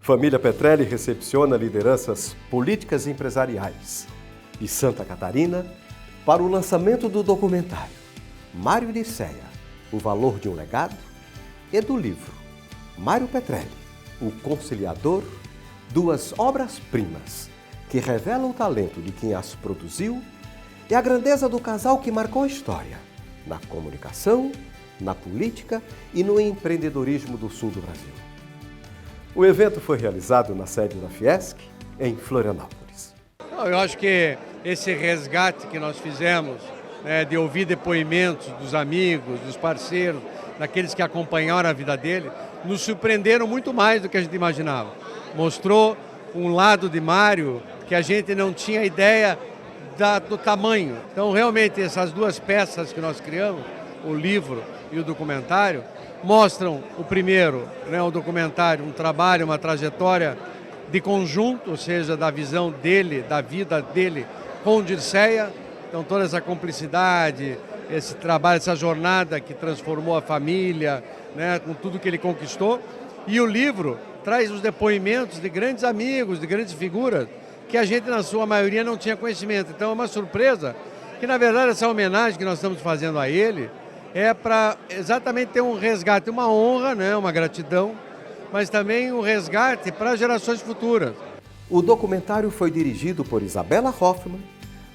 Família Petrelli recepciona lideranças políticas e empresariais de Santa Catarina para o lançamento do documentário Mário Odisseia, o valor de um legado, e do livro Mário Petrelli, o conciliador, duas obras-primas que revelam o talento de quem as produziu e a grandeza do casal que marcou a história na comunicação, na política e no empreendedorismo do sul do Brasil. O evento foi realizado na sede da Fiesc, em Florianópolis. Eu acho que esse resgate que nós fizemos, de ouvir depoimentos dos amigos, dos parceiros, daqueles que acompanharam a vida dele, nos surpreenderam muito mais do que a gente imaginava. Mostrou um lado de Mário que a gente não tinha ideia do tamanho. Então, realmente, essas duas peças que nós criamos, o livro e o documentário, mostram o primeiro, o documentário, um trabalho, uma trajetória de conjunto, ou seja, da visão dele, da vida dele com Odisseia. Então toda essa cumplicidade, esse trabalho, essa jornada que transformou a família, com tudo que ele conquistou. E o livro traz os depoimentos de grandes amigos, de grandes figuras, que a gente na sua maioria não tinha conhecimento. Então é uma surpresa que na verdade essa homenagem que nós estamos fazendo a ele é para exatamente ter um resgate, uma honra, uma gratidão, mas também um resgate para gerações futuras. O documentário foi dirigido por Isabela Hoffmann,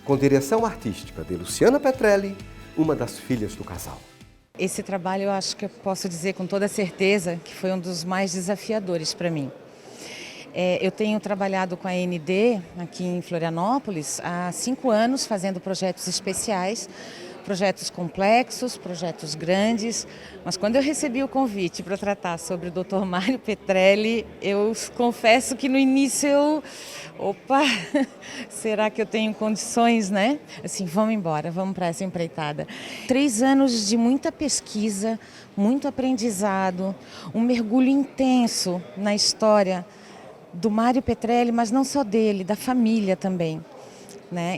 com direção artística de Luciana Petrelli, uma das filhas do casal. Esse trabalho eu acho que eu posso dizer com toda certeza que foi um dos mais desafiadores para mim. Eu tenho trabalhado com a AND aqui em Florianópolis há 5 anos, fazendo projetos especiais, projetos complexos, projetos grandes, mas quando eu recebi o convite para tratar sobre o Dr. Mário Petrelli, eu confesso que no início será que eu tenho condições, Assim, vamos embora, vamos para essa empreitada. 3 anos de muita pesquisa, muito aprendizado, um mergulho intenso na história do Mário Petrelli, mas não só dele, da família também.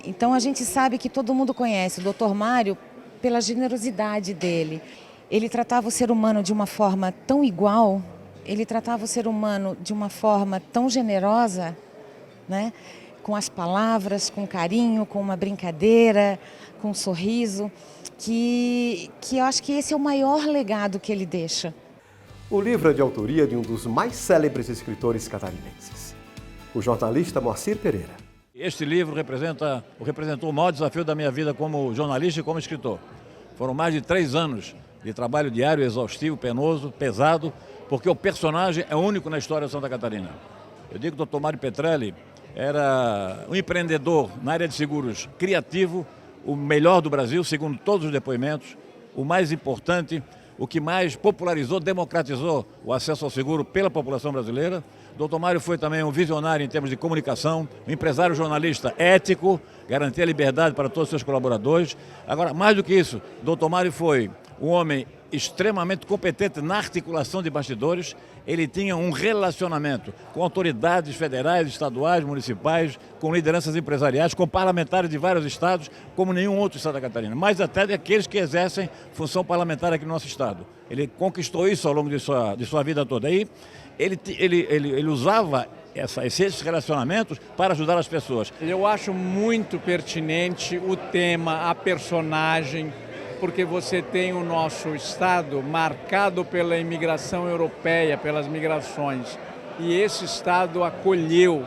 Então a gente sabe que todo mundo conhece o Dr. Mário pela generosidade dele. Ele tratava o ser humano de uma forma tão igual, ele tratava o ser humano de uma forma tão generosa, com as palavras, com carinho, com uma brincadeira, com um sorriso, que eu acho que esse é o maior legado que ele deixa. O livro é de autoria de um dos mais célebres escritores catarinenses, o jornalista Moacir Pereira. Este livro representou o maior desafio da minha vida como jornalista e como escritor. Foram mais de 3 anos de trabalho diário, exaustivo, penoso, pesado, porque o personagem é único na história de Santa Catarina. Eu digo que o Dr. Mário Petrelli era um empreendedor na área de seguros criativo, o melhor do Brasil, segundo todos os depoimentos, o mais importante, o que mais popularizou, democratizou o acesso ao seguro pela população brasileira. Dr. Mário foi também um visionário em termos de comunicação, um empresário jornalista ético, garantia a liberdade para todos os seus colaboradores. Agora, mais do que isso, Dr. Mário foi um homem extremamente competente na articulação de bastidores. Ele tinha um relacionamento com autoridades federais, estaduais, municipais, com lideranças empresariais, com parlamentares de vários estados, como nenhum outro em Santa Catarina, mas até daqueles que exercem função parlamentar aqui no nosso estado. Ele conquistou isso ao longo de sua vida toda. Aí, ele usava esses relacionamentos para ajudar as pessoas. Eu acho muito pertinente o tema, a personagem, porque você tem o nosso estado marcado pela imigração europeia, pelas migrações. E esse estado acolheu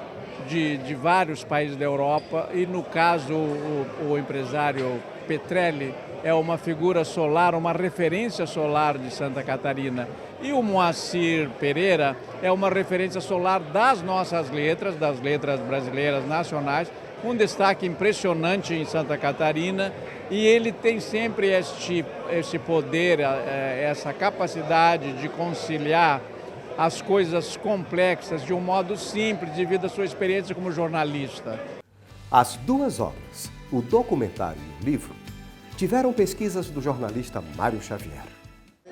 de vários países da Europa e, no caso, o empresário Petrelli é uma figura solar, uma referência solar de Santa Catarina. E o Moacir Pereira é uma referência solar das nossas letras, das letras brasileiras nacionais, um destaque impressionante em Santa Catarina, e ele tem sempre este poder, essa capacidade de conciliar as coisas complexas de um modo simples devido à sua experiência como jornalista. As 2 obras, o documentário e o livro, tiveram pesquisas do jornalista Mário Xavier.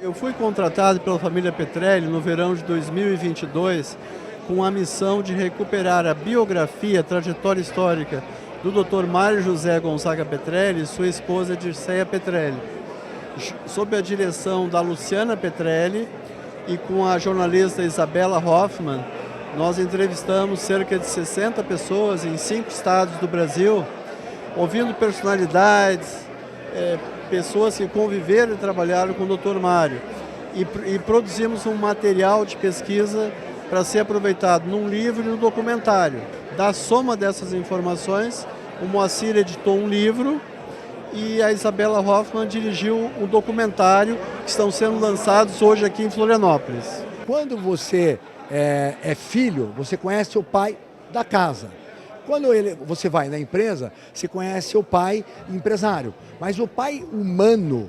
Eu fui contratado pela família Petrelli no verão de 2022 com a missão de recuperar a biografia, a trajetória histórica do Dr. Mário José Gonzaga Petrelli e sua esposa Odisseia Petrelli, sob a direção da Luciana Petrelli e com a jornalista Isabela Hoffmann. nós entrevistamos cerca de 60 pessoas em 5 estados do Brasil, ouvindo personalidades, pessoas que conviveram e trabalharam com o Dr. Mário. E produzimos um material de pesquisa para ser aproveitado num livro e no documentário. Da soma dessas informações, o Moacir editou um livro e a Isabela Hoffmann dirigiu um documentário que estão sendo lançados hoje aqui em Florianópolis. Quando você é filho, você conhece o pai da casa. Quando você vai na empresa, você conhece o pai empresário. Mas o pai humano,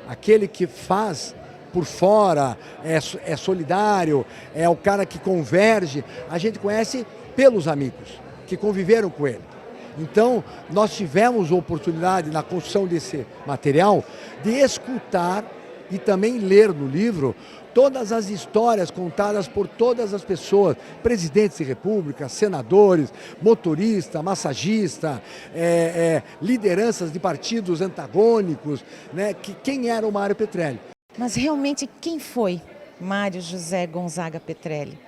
aquele que faz por fora, é solidário, é o cara que converge, a gente conhece pelos amigos que conviveram com ele. Então, nós tivemos a oportunidade na construção desse material de escutar e também ler no livro todas as histórias contadas por todas as pessoas, presidentes de república, senadores, motorista, massagista, lideranças de partidos antagônicos, né, quem era o Mário Petrelli. Mas realmente quem foi Mário José Gonzaga Petrelli?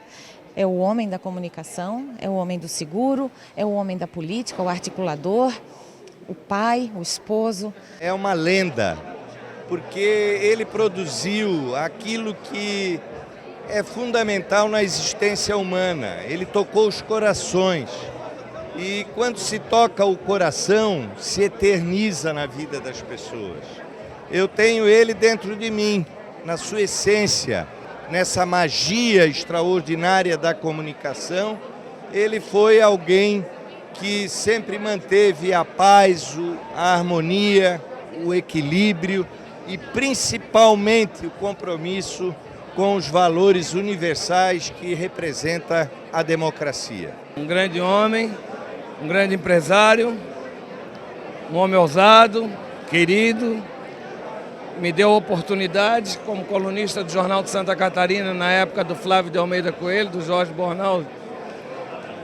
É o homem da comunicação, é o homem do seguro, é o homem da política, o articulador, o pai, o esposo. É uma lenda, porque ele produziu aquilo que é fundamental na existência humana. Ele tocou os corações. E quando se toca o coração, se eterniza na vida das pessoas. Eu tenho ele dentro de mim, na sua essência, nessa magia extraordinária da comunicação. Ele foi alguém que sempre manteve a paz, a harmonia, o equilíbrio e principalmente o compromisso com os valores universais que representa a democracia. Um grande homem, um grande empresário, um homem ousado, querido. Me deu oportunidade como colunista do Jornal de Santa Catarina na época do Flávio de Almeida Coelho, do Jorge Bornal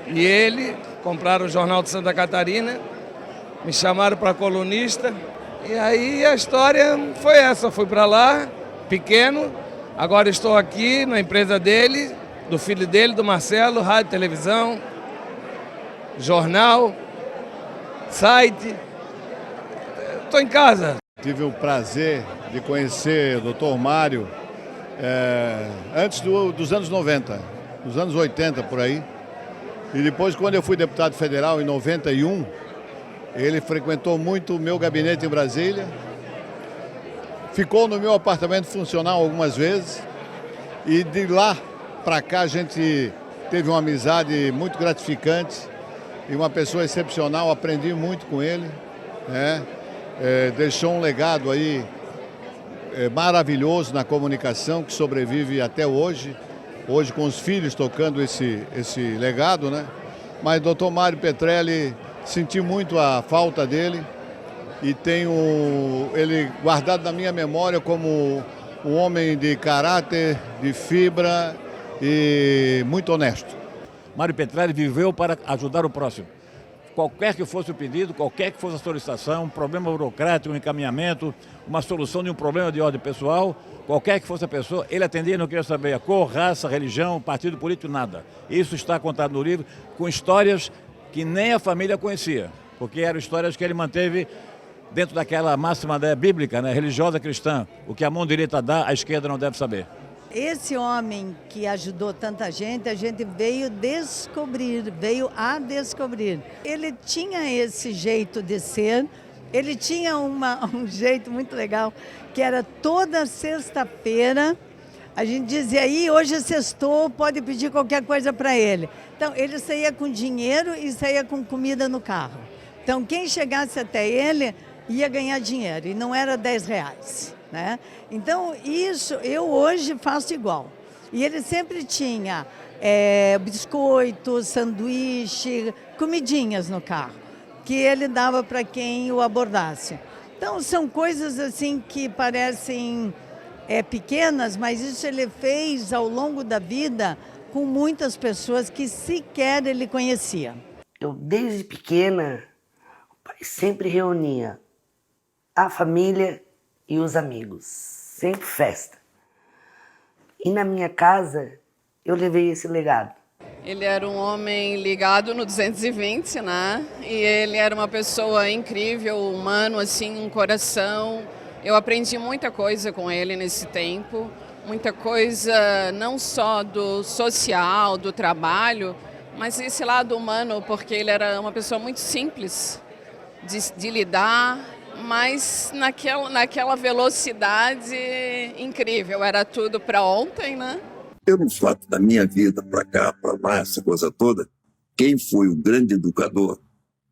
e ele compraram o Jornal de Santa Catarina, me chamaram para colunista e aí a história foi essa. Fui para lá, pequeno, agora estou aqui na empresa dele, do filho dele, do Marcelo, rádio, televisão, jornal, site, estou em casa. Tive o prazer de conhecer o Dr. Mário antes dos anos 90, dos anos 80 por aí. E depois, quando eu fui deputado federal em 91, ele frequentou muito o meu gabinete em Brasília, ficou no meu apartamento funcional algumas vezes e de lá para cá a gente teve uma amizade muito gratificante e uma pessoa excepcional, aprendi muito com ele, né? Deixou um legado aí maravilhoso na comunicação que sobrevive até hoje com os filhos tocando esse legado, né? Mas Dr. Mário Petrelli, senti muito a falta dele e tenho ele guardado na minha memória como um homem de caráter, de fibra e muito honesto. Mário Petrelli viveu para ajudar o próximo. Qualquer que fosse o pedido, qualquer que fosse a solicitação, um problema burocrático, um encaminhamento, uma solução de um problema de ordem pessoal, qualquer que fosse a pessoa, ele atendia e não queria saber a cor, raça, religião, partido político, nada. Isso está contado no livro com histórias que nem a família conhecia, porque eram histórias que ele manteve dentro daquela máxima bíblica, né, religiosa cristã. O que a mão direita dá, a esquerda não deve saber. Esse homem que ajudou tanta gente, a gente veio a descobrir. Ele tinha esse jeito de ser, ele tinha um jeito muito legal, que era toda sexta-feira, a gente dizia aí, hoje é sextou, pode pedir qualquer coisa para ele. Então, ele saía com dinheiro e saía com comida no carro. Então, quem chegasse até ele ia ganhar dinheiro, e não era R$10. Né? Então, isso eu hoje faço igual. E ele sempre tinha biscoitos, sanduíche, comidinhas no carro, que ele dava para quem o abordasse. Então, são coisas assim que parecem pequenas, mas isso ele fez ao longo da vida com muitas pessoas que sequer ele conhecia. Eu, desde pequena, o pai sempre reunia a família e os amigos, sempre festa. E na minha casa, eu levei esse legado. Ele era um homem ligado no 220, né? E ele era uma pessoa incrível, humano, assim, um coração. Eu aprendi muita coisa com ele nesse tempo, muita coisa não só do social, do trabalho, mas esse lado humano, porque ele era uma pessoa muito simples de lidar, mas naquela velocidade incrível. Era tudo para ontem, né? Pelo fato da minha vida para cá, para lá, essa coisa toda, quem foi o grande educador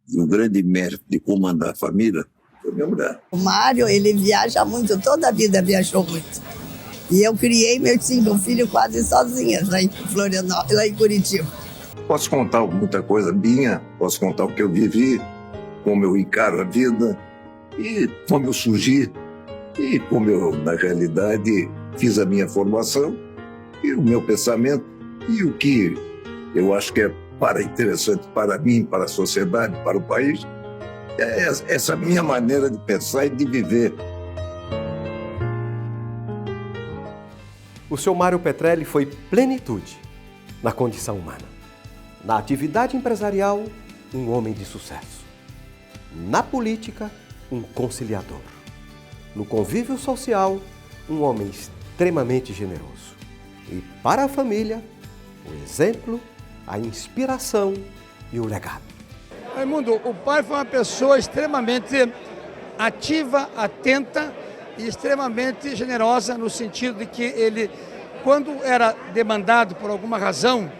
e o grande mestre de comandar a família foi minha mulher. O Mário, ele viaja muito, toda a vida viajou muito. E eu criei meus 5 filhos quase sozinhas lá em Florianópolis, lá em Curitiba. Posso contar muita coisa minha, posso contar o que eu vivi, como eu encaro a vida e como eu surgi e como eu, na realidade, fiz a minha formação e o meu pensamento e o que eu acho que é interessante para mim, para a sociedade, para o país, é essa minha maneira de pensar e de viver. O seu Mário Petrelli foi plenitude na condição humana. Na atividade empresarial, um homem de sucesso. Na política, um conciliador. No convívio social, um homem extremamente generoso. E para a família, o exemplo, a inspiração e o legado. Raimundo, o pai foi uma pessoa extremamente ativa, atenta e extremamente generosa, no sentido de que ele, quando era demandado por alguma razão,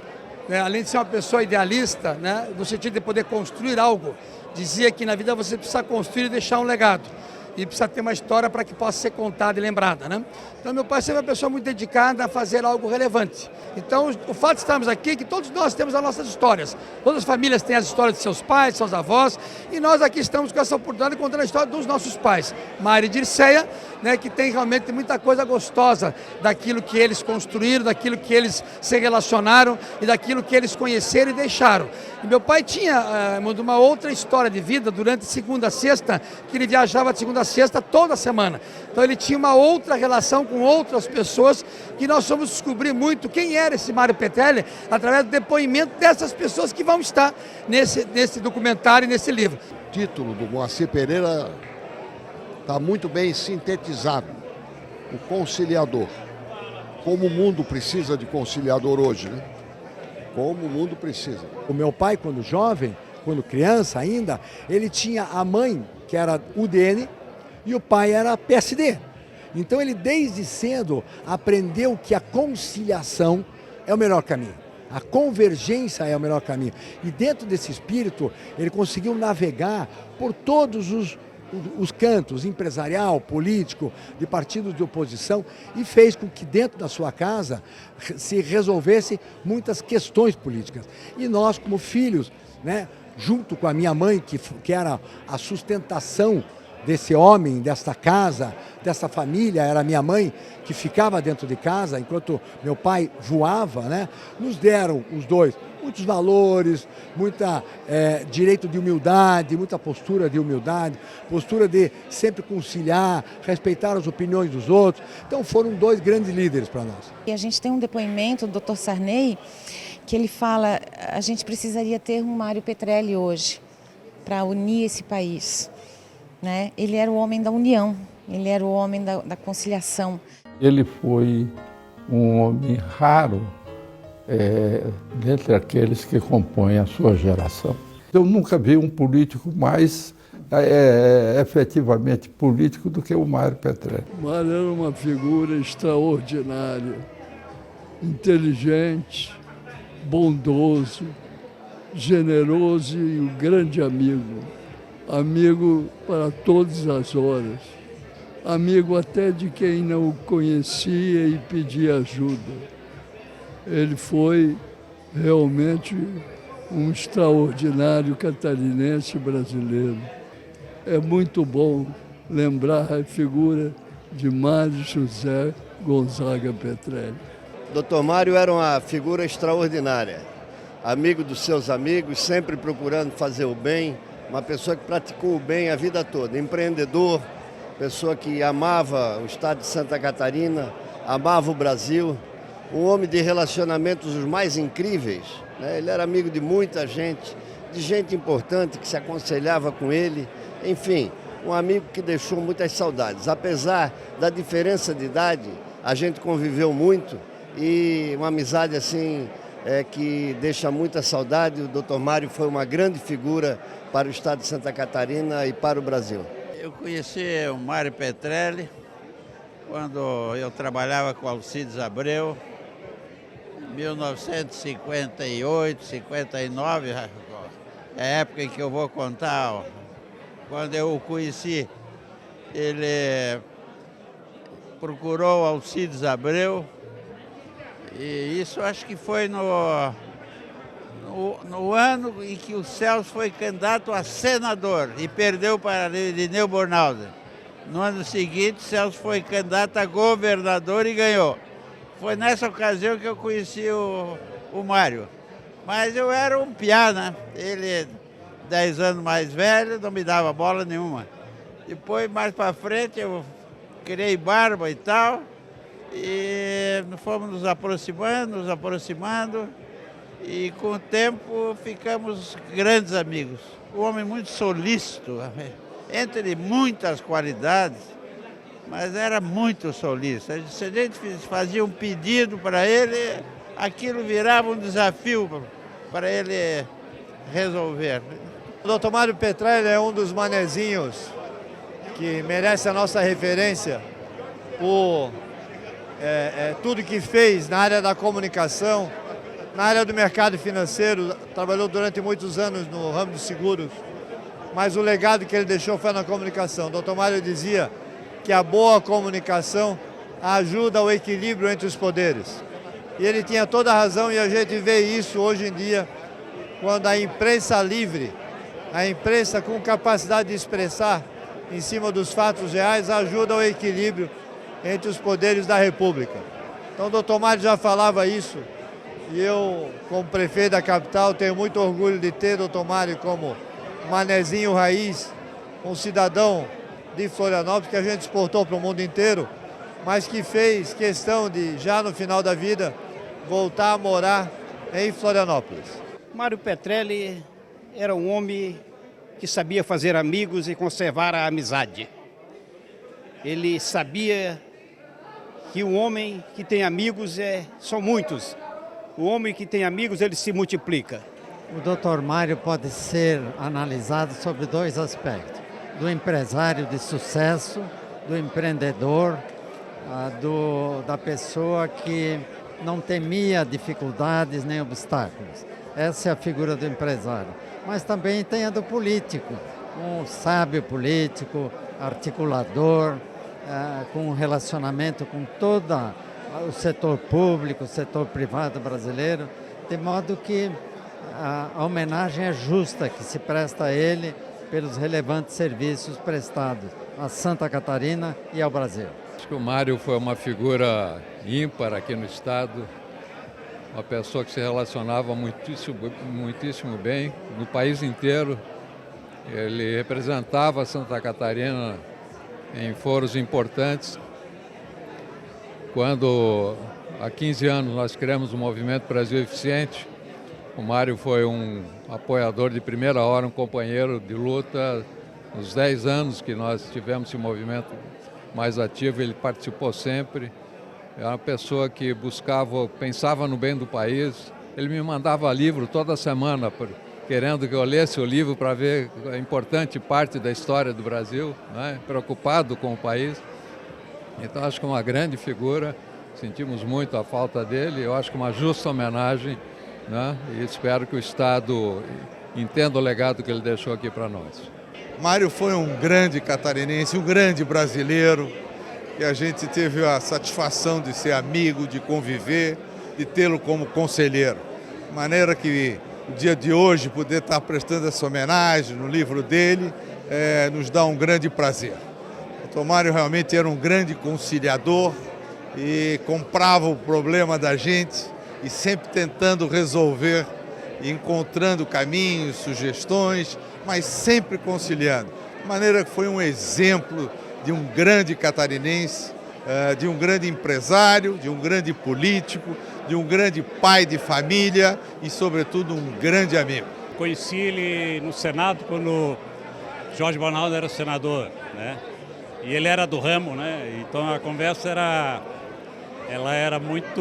né, além de ser uma pessoa idealista, né, no sentido de poder construir algo, dizia que na vida você precisa construir e deixar um legado. E precisa ter uma história para que possa ser contada e lembrada, né? Então, meu pai sempre é uma pessoa muito dedicada a fazer algo relevante. Então, o fato de estarmos aqui é que todos nós temos as nossas histórias. Todas as famílias têm as histórias de seus pais, de seus avós, e nós aqui estamos com essa oportunidade de contar a história dos nossos pais. Mário e Dirceia, né, que tem realmente muita coisa gostosa daquilo que eles construíram, daquilo que eles se relacionaram e daquilo que eles conheceram e deixaram. E meu pai tinha uma outra história de vida durante segunda a sexta, que ele viajava de segunda a sexta toda semana. Então ele tinha uma outra relação com outras pessoas que nós fomos descobrir muito quem era esse Mário Petrelli através do depoimento dessas pessoas que vão estar nesse documentário e nesse livro. O título do Moacir Pereira está muito bem sintetizado. O conciliador. Como o mundo precisa de conciliador hoje, né? Como o mundo precisa. O meu pai, quando jovem, quando criança ainda, ele tinha a mãe, que era UDN, e o pai era PSD. Então ele desde cedo aprendeu que a conciliação é o melhor caminho. A convergência é o melhor caminho. E dentro desse espírito, ele conseguiu navegar por todos os cantos, empresarial, político, de partidos de oposição, e fez com que dentro da sua casa se resolvesse muitas questões políticas. E nós, como filhos, né, junto com a minha mãe, que era a sustentação desse homem, desta casa, dessa família, era a minha mãe que ficava dentro de casa, enquanto meu pai voava, né? Nos deram, os dois, muitos valores, muita direito de humildade, muita postura de humildade, postura de sempre conciliar, respeitar as opiniões dos outros. Então foram 2 grandes líderes para nós. E a gente tem um depoimento do Dr. Sarney, que ele fala, a gente precisaria ter um Mário Petrelli hoje, para unir esse país. Né? Ele era o homem da união, ele era o homem da conciliação. Ele foi um homem raro dentre aqueles que compõem a sua geração. Eu nunca vi um político mais efetivamente político do que o Mário Petrelli. O Mário era uma figura extraordinária, inteligente, bondoso, generoso e um grande amigo. Amigo para todas as horas, amigo até de quem não o conhecia e pedia ajuda. Ele foi realmente um extraordinário catarinense brasileiro. É muito bom lembrar a figura de Mário José Gonzaga Petrelli. Dr. Mário era uma figura extraordinária, amigo dos seus amigos, sempre procurando fazer o bem, uma pessoa que praticou o bem a vida toda, empreendedor, pessoa que amava o estado de Santa Catarina, amava o Brasil um homem de relacionamentos os mais incríveis, né? Ele era amigo de muita gente, de gente importante que se aconselhava com ele, enfim, um amigo que deixou muitas saudades. Apesar da diferença de idade, a gente conviveu muito e uma amizade assim que deixa muita saudade. O Dr. Mário foi uma grande figura para o estado de Santa Catarina e para o Brasil. Eu conheci o Mário Petrelli quando eu trabalhava com Alcides Abreu, em 1958, 59, é a época em que eu vou contar. Quando eu o conheci, ele procurou Alcides Abreu, e isso acho que foi no ano em que o Celso foi candidato a senador e perdeu para Irineu Bornhausen. No ano seguinte, Celso foi candidato a governador e ganhou. Foi nessa ocasião que eu conheci o Mário. Mas eu era um piá, né? Ele, 10 anos mais velho, não me dava bola nenhuma. Depois, mais para frente, eu criei barba e tal, e fomos nos aproximando, e com o tempo ficamos grandes amigos. Um homem muito solícito, entre muitas qualidades, mas era muito solícito. Se a gente fazia um pedido para ele, aquilo virava um desafio para ele resolver. O Dr. Mário Petrelli é um dos manezinhos que merece a nossa referência por tudo que fez na área da comunicação, na área do mercado financeiro. Trabalhou durante muitos anos no ramo dos seguros, mas o legado que ele deixou foi na comunicação. O Dr. Mário dizia que a boa comunicação ajuda ao equilíbrio entre os poderes. E ele tinha toda a razão, e a gente vê isso hoje em dia, quando a imprensa livre, a imprensa com capacidade de expressar em cima dos fatos reais, ajuda ao equilíbrio entre os poderes da República. Então o doutor Mário já falava isso, e eu, como prefeito da capital, tenho muito orgulho de ter o doutor Mário como manezinho raiz, um cidadão de Florianópolis que a gente exportou para o mundo inteiro, mas que fez questão de, já no final da vida, voltar a morar em Florianópolis. Mário Petrelli era um homem que sabia fazer amigos e conservar a amizade. Ele sabia que o homem que tem amigos são muitos. O homem que tem amigos, ele se multiplica. O Dr. Mário pode ser analisado sobre dois aspectos: do empresário de sucesso, do empreendedor, da pessoa que não temia dificuldades nem obstáculos. Essa é a figura do empresário. Mas também tem a do político, um sábio político, articulador, com um relacionamento com todo o setor público, o setor privado brasileiro, de modo que a homenagem é justa que se presta a ele pelos relevantes serviços prestados a Santa Catarina e ao Brasil. Acho que o Mário foi uma figura ímpar aqui no estado, uma pessoa que se relacionava muitíssimo bem no país inteiro. Ele representava Santa Catarina em foros importantes. Quando, há 15 anos, nós criamos o Movimento Brasil Eficiente, o Mário foi um apoiador de primeira hora, um companheiro de luta. Nos 10 anos que nós tivemos esse movimento mais ativo, ele participou sempre. Era uma pessoa que pensava no bem do país. Ele me mandava livro toda semana, querendo que eu lesse o livro para ver a importante parte da história do Brasil, né? Preocupado com o país. Então, acho que é uma grande figura, sentimos muito a falta dele. Eu acho que uma justa homenagem, né? E espero que o Estado entenda o legado que ele deixou aqui para nós. Mário foi um grande catarinense, um grande brasileiro, e a gente teve a satisfação de ser amigo, de conviver, de tê-lo como conselheiro. De maneira que o dia de hoje poder estar prestando essa homenagem no livro dele nos dá um grande prazer. O Dr. Mário realmente era um grande conciliador e comprava o problema da gente e sempre tentando resolver, encontrando caminhos, sugestões, mas sempre conciliando. De maneira que foi um exemplo de um grande catarinense de um grande empresário, de um grande político, de um grande pai de família e, sobretudo, um grande amigo. Conheci ele no Senado quando Jorge Bonaldo era senador, né? E ele era do ramo, né? Então a conversa era muito...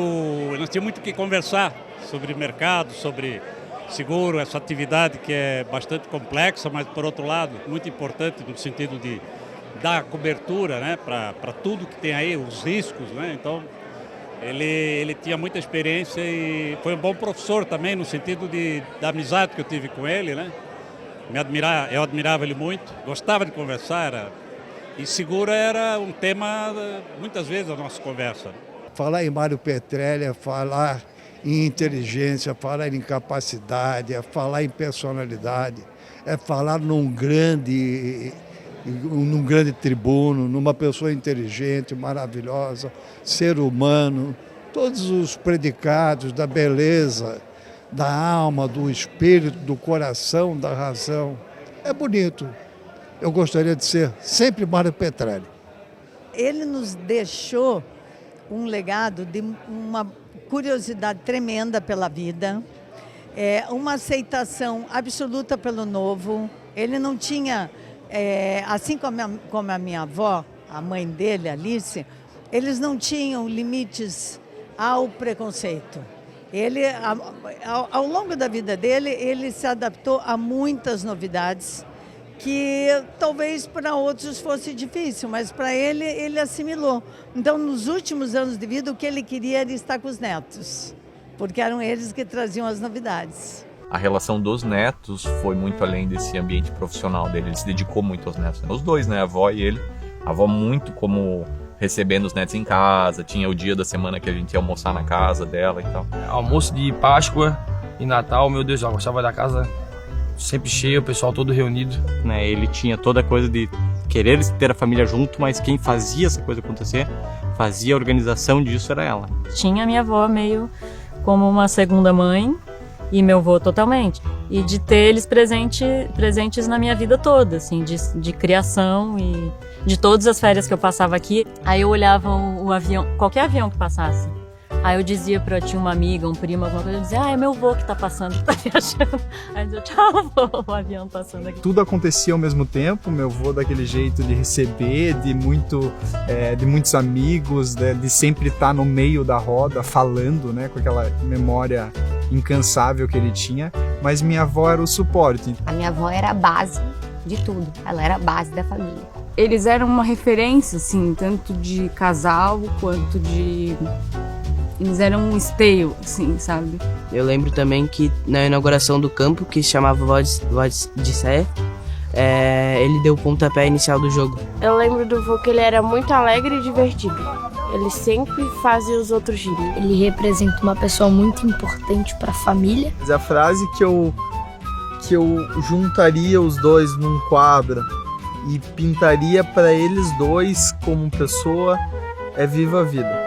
Nós tínhamos muito o que conversar sobre mercado, sobre seguro, essa atividade que é bastante complexa, mas, por outro lado, muito importante no sentido de dar cobertura, né, para tudo que tem aí, os riscos, né? Então, ele tinha muita experiência e foi um bom professor também, no sentido da amizade que eu tive com ele, né? Eu admirava ele muito, gostava de conversar, e seguro era um tema, muitas vezes, da nossa conversa. Falar em Mário Petrelli é falar em inteligência, falar em capacidade, é falar em personalidade, é falar num grande tribuno, numa pessoa inteligente, maravilhosa, ser humano, todos os predicados da beleza, da alma, do espírito, do coração, da razão. É bonito. Eu gostaria de ser sempre Mário Petrelli. Ele nos deixou um legado de uma curiosidade tremenda pela vida, uma aceitação absoluta pelo novo. Ele não tinha, assim como a minha avó, a mãe dele, Alice, eles não tinham limites ao preconceito. Ele, ao longo da vida dele, ele se adaptou a muitas novidades que talvez para outros fosse difícil, mas para ele assimilou. Então, nos últimos anos de vida, o que ele queria era estar com os netos, porque eram eles que traziam as novidades. A relação dos netos foi muito além desse ambiente profissional dele, ele se dedicou muito aos netos. Os dois, né, a avó e ele. A avó muito como recebendo os netos em casa, tinha o dia da semana que a gente ia almoçar na casa dela e tal. Almoço de Páscoa e Natal, meu Deus, eu gostava da casa sempre cheia, o pessoal todo reunido. Né, ele tinha toda a coisa de querer ter a família junto, mas quem fazia essa coisa acontecer, fazia a organização disso era ela. Tinha a minha avó meio como uma segunda mãe e meu avô totalmente. E de ter eles presentes na minha vida toda, assim, de criação e de todas as férias que eu passava aqui. Aí eu olhava o avião, qualquer avião que passasse. Aí eu dizia tinha uma amiga, um primo, alguma coisa, eu dizia, é meu vô que tá passando, que tá viajando. Aí eu dizia, tchau, vô, o avião passando aqui. Tudo acontecia ao mesmo tempo, meu vô daquele jeito de receber, de muitos amigos, de sempre estar no meio da roda, falando, né, com aquela memória incansável que ele tinha, mas minha avó era o suporte. A minha avó era a base de tudo, ela era a base da família. Eles eram uma referência, assim, tanto de casal quanto de... Eles eram um esteio, assim, sabe? Eu lembro também que na inauguração do campo, que se chamava Voz de Sé, ele deu o pontapé inicial do jogo. Eu lembro do vô que ele era muito alegre e divertido. Ele sempre fazia os outros rirem. Ele representa uma pessoa muito importante para a família. A frase que eu juntaria os dois num quadro e pintaria para eles dois como pessoa é Viva a Vida.